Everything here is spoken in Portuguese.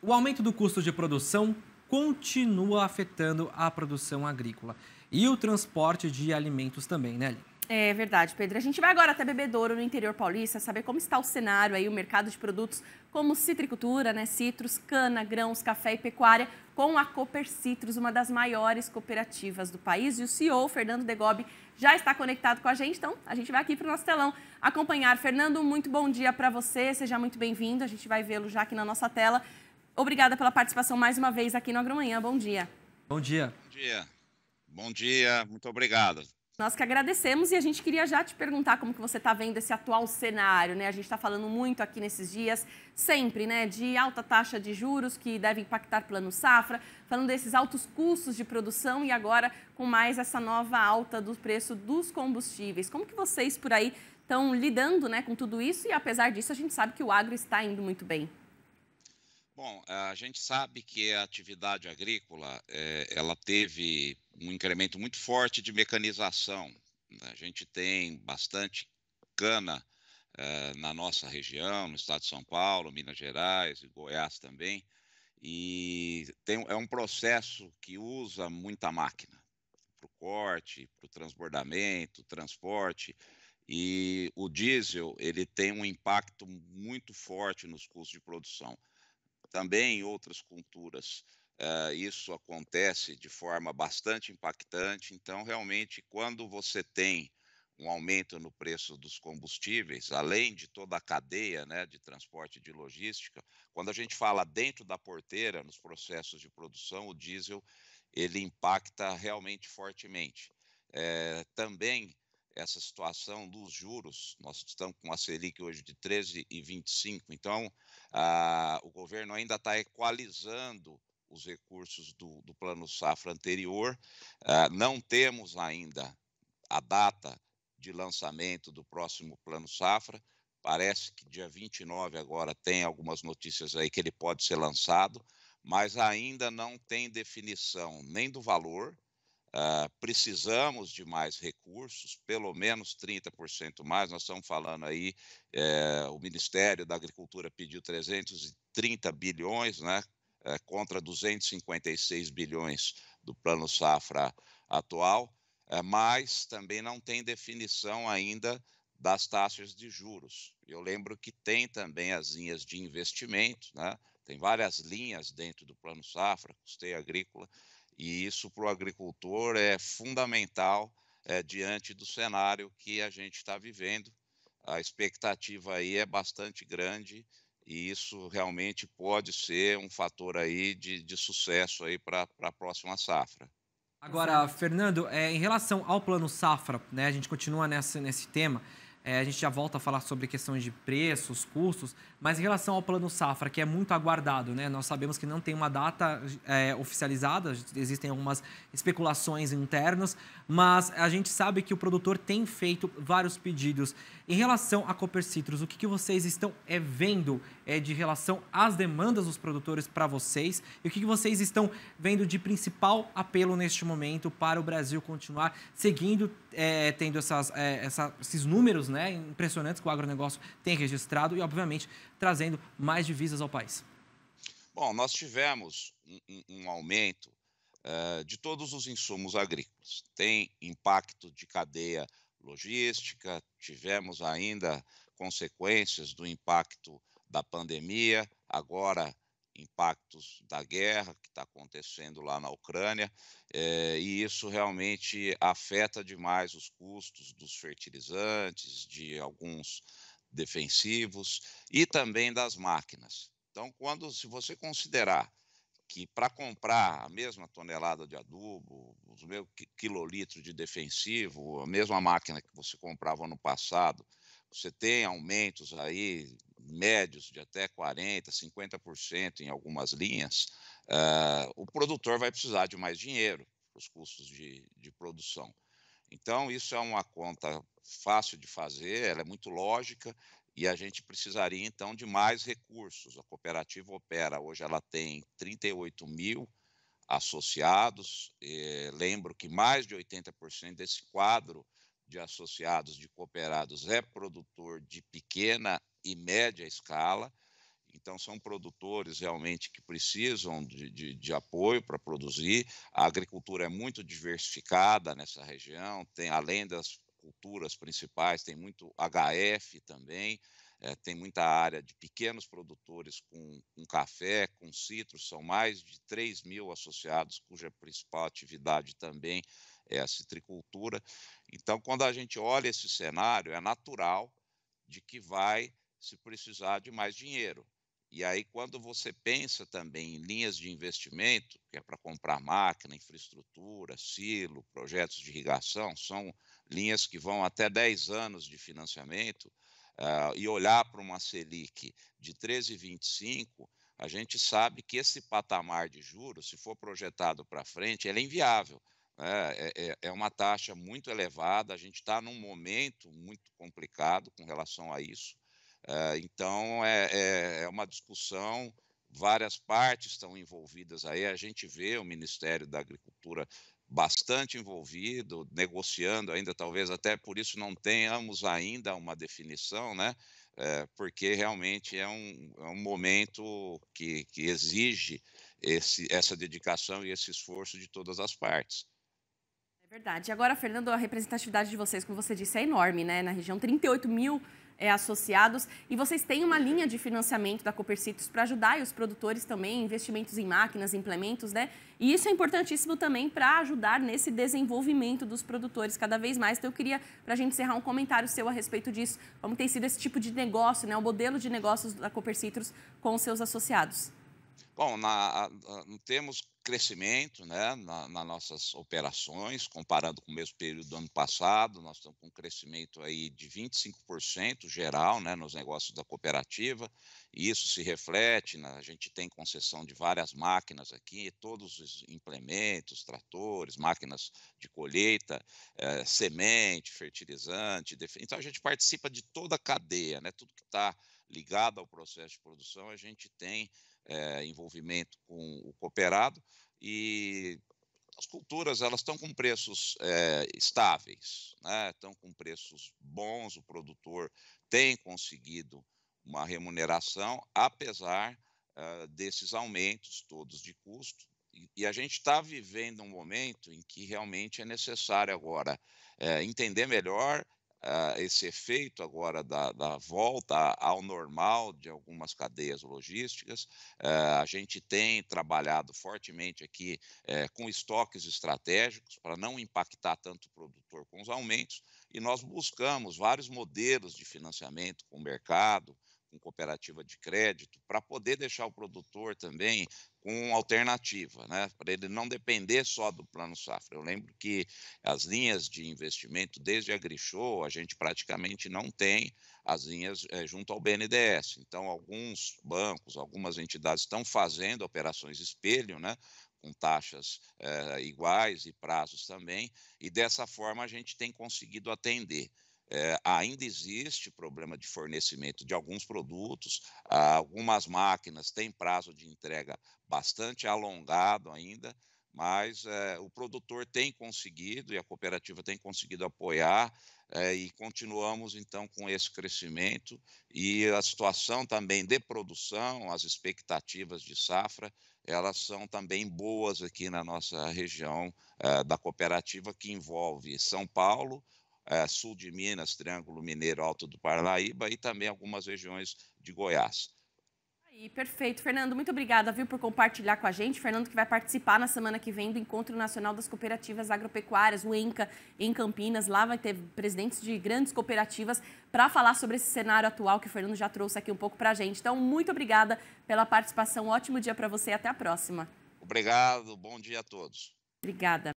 O aumento do custo de produção continua afetando a produção agrícola e o transporte de alimentos também, né, Aline? É verdade, Pedro. A gente vai agora até Bebedouro, no interior paulista, saber como está o cenário aí, o mercado de produtos como citricultura, né, citros, cana, grãos, café e pecuária, com a Cooper Citrus, uma das maiores cooperativas do país. E o CEO, Fernando Degobi, já está conectado com a gente, então a gente vai aqui para o nosso telão acompanhar. Fernando, muito bom dia para você, seja muito bem-vindo, a gente vai vê-lo já aqui na nossa tela. Obrigada pela participação mais uma vez aqui no Agromanhã, bom dia. Bom dia. Bom dia. Bom dia, muito obrigado. Nós que agradecemos e a gente queria já te perguntar como que você está vendo esse atual cenário, né? A gente está falando muito aqui nesses dias, sempre, né, de alta taxa de juros que deve impactar plano safra, falando desses altos custos de produção e agora com mais essa nova alta do preço dos combustíveis. Como que vocês por aí estão lidando, né, com tudo isso e apesar disso a gente sabe que o agro está indo muito bem? Bom, a gente sabe que a atividade agrícola, ela teve um incremento muito forte de mecanização. A gente tem bastante cana, na nossa região, no estado de São Paulo, Minas Gerais e Goiás também, e é um processo que usa muita máquina para o corte, para o transbordamento, transporte, e o diesel, ele tem um impacto muito forte nos custos de produção. Também em outras culturas, isso acontece de forma bastante impactante. Então, realmente, quando você tem um aumento no preço dos combustíveis, além de toda a cadeia, né, de transporte e de logística, quando a gente fala dentro da porteira, nos processos de produção, o diesel ele impacta realmente fortemente. Também essa situação dos juros, nós estamos com a Selic hoje de 13,25, então o governo ainda está equalizando os recursos do Plano Safra anterior. Não temos ainda a data de lançamento do próximo Plano Safra. Parece que dia 29 agora tem algumas notícias aí que ele pode ser lançado, mas ainda não tem definição nem do valor. Precisamos de mais recursos, pelo menos 30% mais. Nós estamos falando aí, o Ministério da Agricultura pediu 330 bilhões, né, contra 256 bilhões do Plano Safra atual, mas também não tem definição ainda das taxas de juros. Eu lembro que tem também as linhas de investimento, né? Tem várias linhas dentro do Plano Safra, custeio agrícola, e isso para o agricultor é fundamental diante do cenário que a gente está vivendo. A expectativa aí é bastante grande e isso realmente pode ser um fator aí de sucesso aí para a próxima safra. Agora, Fernando, em relação ao Plano Safra, né, a gente continua nesse tema, a gente já volta a falar sobre questões de preços, custos, mas em relação ao Plano Safra, que é muito aguardado, né, nós sabemos que não tem uma data oficializada, existem algumas especulações internas, mas a gente sabe que o produtor tem feito vários pedidos. Em relação à Cooper Citrus, o que vocês estão vendo de relação às demandas dos produtores para vocês e o que vocês estão vendo de principal apelo neste momento para o Brasil continuar seguindo, tendo esses números, né, impressionantes que o agronegócio tem registrado e, obviamente, trazendo mais divisas ao país? Bom, nós tivemos um aumento de todos os insumos agrícolas. Tem impacto de cadeia logística, tivemos ainda consequências do impacto da pandemia, agora impactos da guerra que está acontecendo lá na Ucrânia, e isso realmente afeta demais os custos dos fertilizantes, de alguns defensivos e também das máquinas. Então, se você considerar que para comprar a mesma tonelada de adubo, os mesmos quilolitros de defensivo, a mesma máquina que você comprava no passado, você tem aumentos aí médios de até 40%, 50% em algumas linhas, o produtor vai precisar de mais dinheiro para os custos de produção. Então, isso é uma conta fácil de fazer, ela é muito lógica e a gente precisaria, então, de mais recursos. A cooperativa opera, hoje ela tem 38 mil associados. Lembro que mais de 80% desse quadro de associados, de cooperados, é produtor de pequena e média escala. Então, são produtores realmente que precisam de apoio para produzir. A agricultura é muito diversificada nessa região, tem, além das culturas principais, tem muito HF também, tem muita área de pequenos produtores com café, com citros, são mais de 3.000 associados, cuja principal atividade também é a citricultura. Então, quando a gente olha esse cenário, é natural de que vai se precisar de mais dinheiro. E aí, quando você pensa também em linhas de investimento, que é para comprar máquina, infraestrutura, silo, projetos de irrigação, são linhas que vão até 10 anos de financiamento, e olhar para uma Selic de 13,25, a gente sabe que esse patamar de juros, se for projetado para frente, ele é inviável. É uma taxa muito elevada, a gente está num momento muito complicado com relação a isso. Então, é uma discussão, várias partes estão envolvidas aí, a gente vê o Ministério da Agricultura bastante envolvido, negociando ainda, talvez até por isso não tenhamos ainda uma definição, né? Porque realmente é um momento que exige essa dedicação e esse esforço de todas as partes. É verdade. E agora, Fernando, a representatividade de vocês, como você disse, é enorme, né? Na região, 38.000 associados. E vocês têm uma linha de financiamento da Copercitrus para ajudar os produtores também, investimentos em máquinas, implementos, né? E isso é importantíssimo também para ajudar nesse desenvolvimento dos produtores cada vez mais. Então, eu queria, para a gente encerrar, um comentário seu a respeito disso, como tem sido esse tipo de negócio, né? O modelo de negócios da Copercitrus com os seus associados. Bom, temos crescimento, né, nas nossas operações, comparando com o mesmo período do ano passado, nós estamos com um crescimento aí de 25% geral, né, nos negócios da cooperativa, e isso se reflete, a gente tem concessão de várias máquinas aqui, todos os implementos, tratores, máquinas de colheita, semente, fertilizante, então a gente participa de toda a cadeia, né, tudo que está ligado ao processo de produção, a gente tem envolvimento com o cooperado, e as culturas elas estão com preços estáveis, né? Estão com preços bons, o produtor tem conseguido uma remuneração, apesar desses aumentos todos de custo, e a gente está vivendo um momento em que realmente é necessário agora entender melhor esse efeito agora da volta ao normal de algumas cadeias logísticas. A gente tem trabalhado fortemente aqui com estoques estratégicos para não impactar tanto o produtor com os aumentos, e nós buscamos vários modelos de financiamento com o mercado, com cooperativa de crédito, para poder deixar o produtor também com alternativa, né? Para ele não depender só do Plano Safra. Eu lembro que as linhas de investimento, desde a AgriShow, a gente praticamente não tem as linhas junto ao BNDES. Então, alguns bancos, algumas entidades estão fazendo operações espelho, né? Com taxas iguais e prazos também, e dessa forma a gente tem conseguido atender. Ainda existe problema de fornecimento de alguns produtos, algumas máquinas têm prazo de entrega bastante alongado ainda, mas o produtor tem conseguido e a cooperativa tem conseguido apoiar, e continuamos então com esse crescimento, e a situação também de produção, as expectativas de safra, elas são também boas aqui na nossa região da cooperativa, que envolve São Paulo, sul de Minas, Triângulo Mineiro, Alto do Parnaíba, e também algumas regiões de Goiás. Aí, perfeito. Fernando, muito obrigada, viu, por compartilhar com a gente. Fernando, que vai participar na semana que vem do Encontro Nacional das Cooperativas Agropecuárias, o ENCA, em Campinas. Lá vai ter presidentes de grandes cooperativas para falar sobre esse cenário atual que o Fernando já trouxe aqui um pouco para a gente. Então, muito obrigada pela participação. Ótimo dia para você e até a próxima. Obrigado, bom dia a todos. Obrigada.